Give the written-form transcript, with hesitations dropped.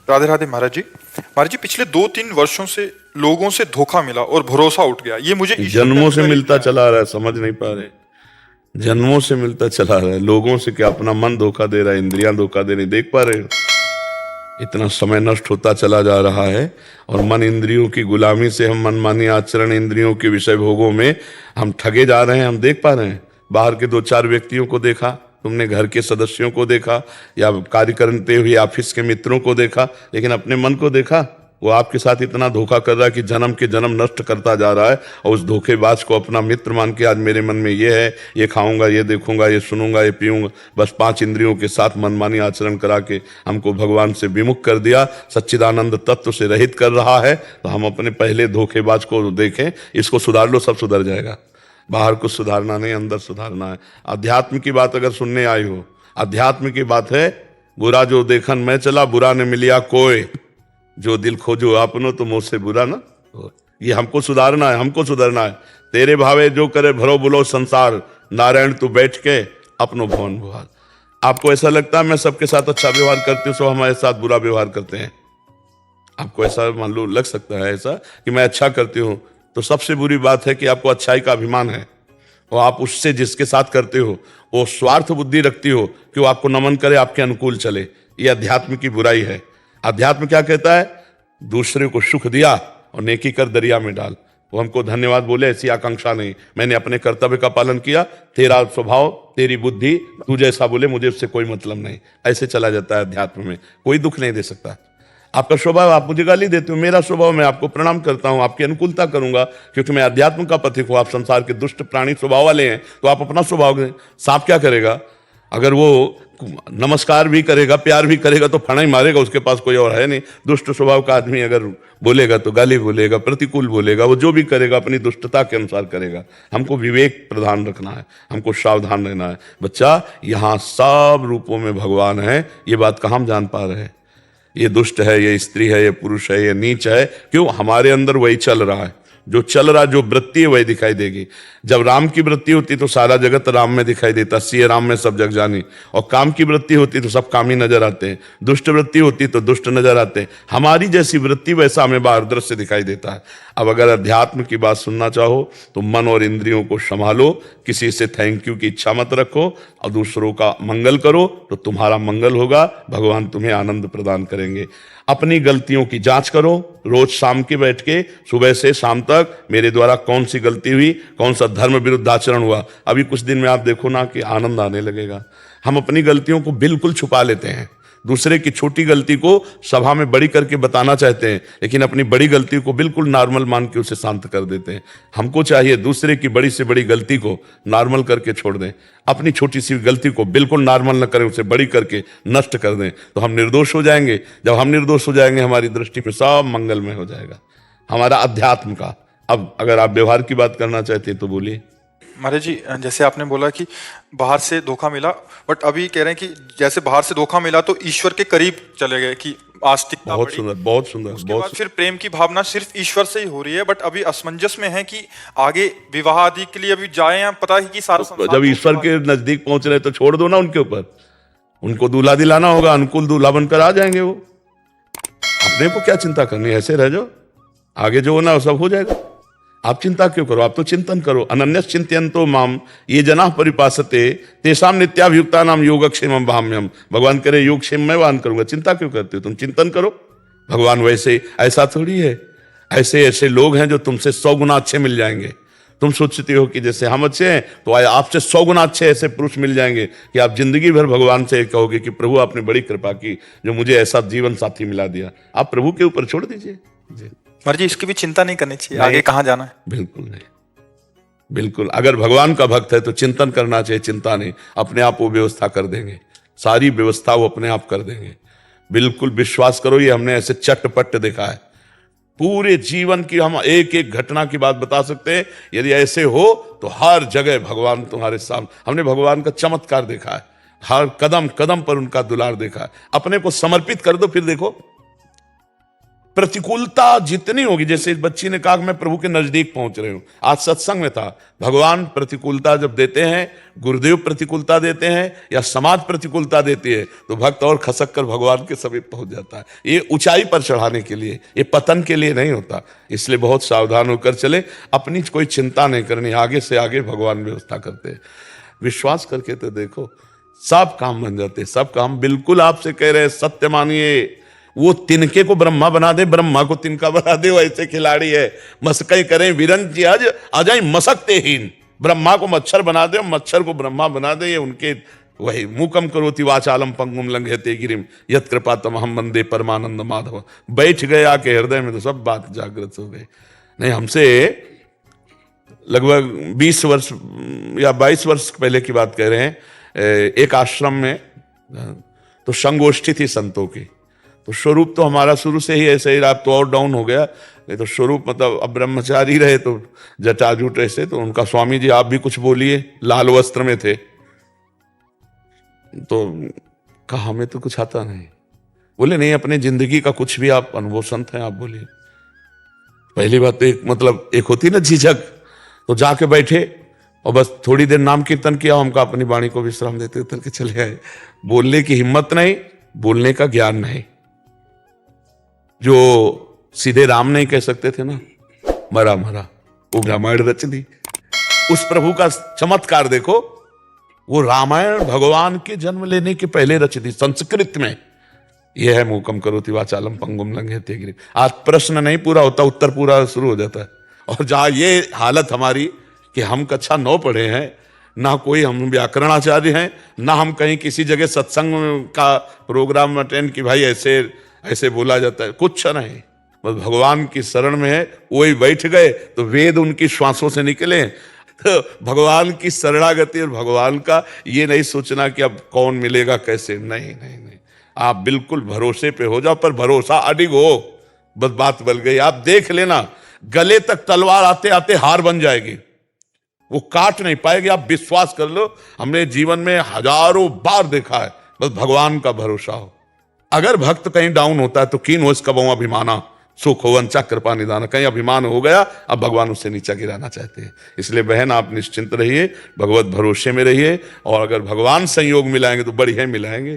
राधे राधे महाराज जी। महाराज जी, पिछले 2-3 वर्षों से लोगों से धोखा मिला और भरोसा उठ गया। ये मुझे ईश्वर जन्मों पे से अनुभव मिलता किया है। चला आ रहा है, समझ नहीं पा रहे। जन्मों से मिलता चला आ रहा है लोगों से। क्या अपना मन धोखा दे रहा है, इंद्रियां धोखा दे रही, देख पा रहे हो? इतना समय नष्ट होता चला जा रहा है और मन इंद्रियों की गुलामी से हम मनमानी आचरण, इंद्रियों के विषय भोगों में हम ठगे जा रहे हैं। हम देख पा रहे हैं। बाहर के 2-4 व्यक्तियों को देखा तुमने, घर के सदस्यों को देखा या कार्य करते हुए ऑफिस के मित्रों को देखा, लेकिन अपने मन को देखा? वो आपके साथ इतना धोखा कर रहा है कि जन्म के जन्म नष्ट करता जा रहा है। और उस धोखेबाज को अपना मित्र मान के आज मेरे मन में ये है, ये खाऊंगा, ये देखूंगा, ये सुनूंगा, ये पीऊंगा, बस 5 इंद्रियों के साथ मनमानी आचरण करा के हमको भगवान से विमुख कर दिया, सच्चिदानंद तत्व से रहित कर रहा है। तो हम अपने पहले धोखेबाज को देखें, इसको सुधार लो, सब सुधर जाएगा। बाहर कुछ सुधारना नहीं, अंदर सुधारना है। अध्यात्म की बात अगर सुनने आई हो, अध्यात्म की बात है, बुरा जो देखन मैं चला, बुरा ने मिलिया कोई, जो दिल खोजो आपनो तो मुझसे बुरा ना हो। ये हमको सुधारना है, हमको सुधरना है। तेरे भावे जो करे भरो बुलो संसार, नारायण तू बैठ के अपनो भवन भुआर। आपको ऐसा लगता है मैं सबके साथ अच्छा व्यवहार करती हूँ, सब हमारे साथ बुरा व्यवहार करते हैं? आपको ऐसा मान लो लग सकता है ऐसा कि मैं अच्छा करती हूँ, तो सबसे बुरी बात है कि आपको अच्छाई का अभिमान है और आप उससे जिसके साथ करते हो वो स्वार्थ बुद्धि रखती हो कि वो आपको नमन करे, आपके अनुकूल चले। ये अध्यात्म की बुराई है। अध्यात्म क्या कहता है? दूसरे को सुख दिया और नेकी कर दरिया में डाल। वो हमको धन्यवाद बोले ऐसी आकांक्षा नहीं, मैंने अपने कर्तव्य का पालन किया, तेरा स्वभाव, तेरी बुद्धि, तू जैसा बोले मुझे उससे कोई मतलब नहीं, ऐसे चला जाता है अध्यात्म में। कोई दुख नहीं दे सकता। आपका स्वभाव, आप मुझे गाली देते हो, मेरा स्वभाव मैं आपको प्रणाम करता हूं, आपकी अनुकूलता करूंगा क्योंकि मैं अध्यात्म का पथिक हूं। आप संसार के दुष्ट प्राणी स्वभाव वाले हैं तो आप अपना स्वभाव दें। सांप क्या करेगा? अगर वो नमस्कार भी करेगा, प्यार भी करेगा तो फणा ही मारेगा, उसके पास कोई और है नहीं। दुष्ट स्वभाव का आदमी अगर बोलेगा तो गाली बोलेगा, प्रतिकूल बोलेगा, वो जो भी करेगा अपनी दुष्टता के अनुसार करेगा। हमको विवेक प्रदान रखना है, हमको सावधान रहना है। बच्चा, यहाँ सब रूपों में भगवान है, ये बात कहाँ हम जान पा रहे हैं? ये दुष्ट है, ये स्त्री है, ये पुरुष है, ये नीच है। क्यों? हमारे अंदर वही चल रहा है। जो चल रहा, जो वृत्ति है वही दिखाई देगी। जब राम की वृत्ति होती तो सारा जगत राम में दिखाई देता, सिय राम में सब जग जानी। और काम की वृत्ति होती तो सब काम ही नजर आते हैं। दुष्ट वृत्ति होती तो दुष्ट नजर आते हैं। हमारी जैसी वृत्ति वैसा हमें बाहर दृश्य दिखाई देता है। अब अगर अध्यात्म की बात सुनना चाहो तो मन और इंद्रियों को संभालो, किसी से थैंक यू की इच्छा मत रखो और दूसरों का मंगल करो तो तुम्हारा मंगल होगा, भगवान तुम्हें आनंद प्रदान करेंगे। अपनी गलतियों की जांच करो, रोज शाम के बैठ के सुबह से शाम तक मेरे द्वारा कौन सी गलती हुई, कौन सा धर्म विरुद्ध आचरण हुआ। अभी कुछ दिन में आप देखो ना कि आनंद आने लगेगा। हम अपनी गलतियों को बिल्कुल छुपा लेते हैं, दूसरे की छोटी गलती को सभा में बड़ी करके बताना चाहते हैं, लेकिन अपनी बड़ी गलती को बिल्कुल नॉर्मल मान के उसे शांत कर देते हैं। हमको चाहिए दूसरे की बड़ी से बड़ी गलती को नॉर्मल करके छोड़ दें, अपनी छोटी सी गलती को बिल्कुल नॉर्मल न करें, उसे बड़ी करके नष्ट कर दें, तो हम निर्दोष हो जाएंगे। जब हम निर्दोष हो जाएंगे हमारी दृष्टि में सब मंगलमय हो जाएगा, हमारा अध्यात्म का। अब अगर आप व्यवहार की बात करना चाहते हैं तो बोलिए। महाराज जी, जैसे आपने बोला कि बाहर से धोखा मिला, बट अभी कह रहे हैं कि जैसे बाहर से धोखा मिला तो ईश्वर के करीब चले गए, कि आस्तिकता बहुत बढ़ी। सुंदर, बहुत सुंदर, उसके बहुत बाद फिर प्रेम की भावना सिर्फ ईश्वर से ही हो रही है। बट अभी असमंजस में है कि आगे विवाह आदि के लिए अभी जाए या पता है कि सारा तो संसार जब ईश्वर के नजदीक पहुंच रहे तो छोड़ दो ना उनके ऊपर। उनको दूल्हा दिलाना होगा, अनुकूल दूल्हा बनकर आ जाएंगे वो। अपने को क्या चिंता करनी है, ऐसे रह जाओ, आगे जो होना वो सब हो जाएगा। आप चिंता क्यों करो? आप तो चिंतन करो। अनन्यस चिंतयन्तो माम ये जनाः परिपासते तेषां नित्याभियुक्तानां योगक्षेमं वहाम्यहम्। भगवान करे योगक्षेम मैं वाहन करूंगा, चिंता क्यों करते हो? तुम चिंतन करो। भगवान वैसे ऐसा थोड़ी है, ऐसे ऐसे लोग हैं जो तुमसे 100 गुना अच्छे मिल जाएंगे। तुम सोचते हो कि जैसे हम अच्छे हैं तो आए आपसे 100 गुना अच्छे ऐसे पुरुष मिल जाएंगे कि आप जिंदगी भर भगवान से कहोगे कि प्रभु आपने बड़ी कृपा की जो मुझे ऐसा जीवन साथी मिला दिया। आप प्रभु के ऊपर छोड़ दीजिए जी। महाराज जी, इसकी भी चिंता नहीं करनी चाहिए आगे कहाँ जाना है? बिल्कुल नहीं, बिल्कुल। अगर भगवान का भक्त है तो चिंतन करना चाहिए, चिंता नहीं। अपने आप वो व्यवस्था कर देंगे, सारी व्यवस्था वो अपने आप कर देंगे। बिल्कुल विश्वास करो, ये हमने ऐसे चटपट देखा है। पूरे जीवन की हम एक एक घटना की बात बता सकते हैं। यदि ऐसे हो तो हर जगह भगवान तुम्हारे सामने। हमने भगवान का चमत्कार देखा है, हर कदम कदम पर उनका दुलार देखा है। अपने को समर्पित कर दो, फिर देखो प्रतिकूलता जितनी होगी, जैसे इस बच्ची ने कहा कि मैं प्रभु के नजदीक पहुंच रही हूं, आज सत्संग में था, भगवान प्रतिकूलता जब देते हैं, गुरुदेव प्रतिकूलता देते हैं या समाज प्रतिकूलता देती है, तो भक्त और खसक कर भगवान के समीप पहुंच जाता है। ये ऊंचाई पर चढ़ाने के लिए, ये पतन के लिए नहीं होता। इसलिए बहुत सावधान होकर चले, अपनी कोई चिंता नहीं करनी, आगे से आगे भगवान व्यवस्था करते हैं। विश्वास करके तो देखो, सब काम बन जाते, सब काम। बिल्कुल आपसे कह रहे हैं, सत्य मानिए। वो तिनके को ब्रह्मा बना दे, ब्रह्मा को तिनका बना दे, वो ऐसे खिलाड़ी है। मस्कई करें वीरन जी आज आ जाए मसकते हीन, ब्रह्मा को मच्छर बना दे, मच्छर को ब्रह्मा बना दे। ये उनके वही मूकम करोति वाचालम पंगुम लंघयते गिरिम यत् कृपा तमहम वंदे परमानंद माधव। बैठ गए आके हृदय में तो सब बात जागृत हो गई। नहीं, हमसे लगभग 20 वर्ष या 22 वर्ष पहले की बात कह रहे हैं, एक आश्रम में तो संगोष्ठी थी संतों की। तो स्वरूप तो हमारा शुरू से ही ऐसे ही, रात तो और डाउन हो गया, नहीं तो स्वरूप मतलब अब ब्रह्मचारी रहे तो जटाजूट ऐसे। तो उनका स्वामी जी आप भी कुछ बोलिए, लाल वस्त्र में थे। तो कहा हमें तो कुछ आता नहीं। बोले नहीं, अपने जिंदगी का कुछ भी आप अनुभव संत हैं, आप बोलिए। पहली बात तो एक मतलब एक होती ना झिझक, तो जाके बैठे और बस थोड़ी देर नाम कीर्तन किया, हमको अपनी वाणी को विश्राम देते उतर के चले आए। बोलने की हिम्मत नहीं, बोलने का ज्ञान नहीं। जो सीधे राम नहीं कह सकते थे ना, मरा मरा, वो रामायण रच दी। उस प्रभु का चमत्कार देखो, वो रामायण भगवान के जन्म लेने के पहले रच दी संस्कृत में। यह है मूकम करोति वाचालम पंगुम लंघयते गिरिम। आज प्रश्न नहीं पूरा होता, उत्तर पूरा शुरू हो जाता है। और जहां ये हालत हमारी कि हम कक्षा 9 पढ़े हैं, ना कोई हम व्याकरणाचार्य हैं, ना हम कहीं किसी जगह सत्संग का प्रोग्राम अटेंड कि भाई ऐसे ऐसे बोला जाता है, कुछ नहीं। बस भगवान की शरण में है, वही बैठ गए तो वेद उनकी श्वासों से निकले। तो भगवान की शरणागति और भगवान का ये नहीं सोचना कि अब कौन मिलेगा कैसे, नहीं नहीं नहीं। आप बिल्कुल भरोसे पे हो जाओ, पर भरोसा अडिग हो, बस बात बन गई। आप देख लेना, गले तक तलवार आते आते हार बन जाएगी, वो काट नहीं पाएगी। आप विश्वास कर लो, हमने जीवन में हजारों बार देखा है। बस भगवान का भरोसा हो। अगर भक्त कहीं डाउन होता है तो कीन हो इसका बहु अभिमाना सुख हो वंचा कृपा निदाना। कहीं अभिमान हो गया, अब भगवान उससे नीचा गिराना चाहते हैं। इसलिए बहन आप निश्चिंत रहिए, भगवत भरोसे में रहिए, और अगर भगवान संयोग मिलाएंगे तो बढ़िया मिलाएंगे।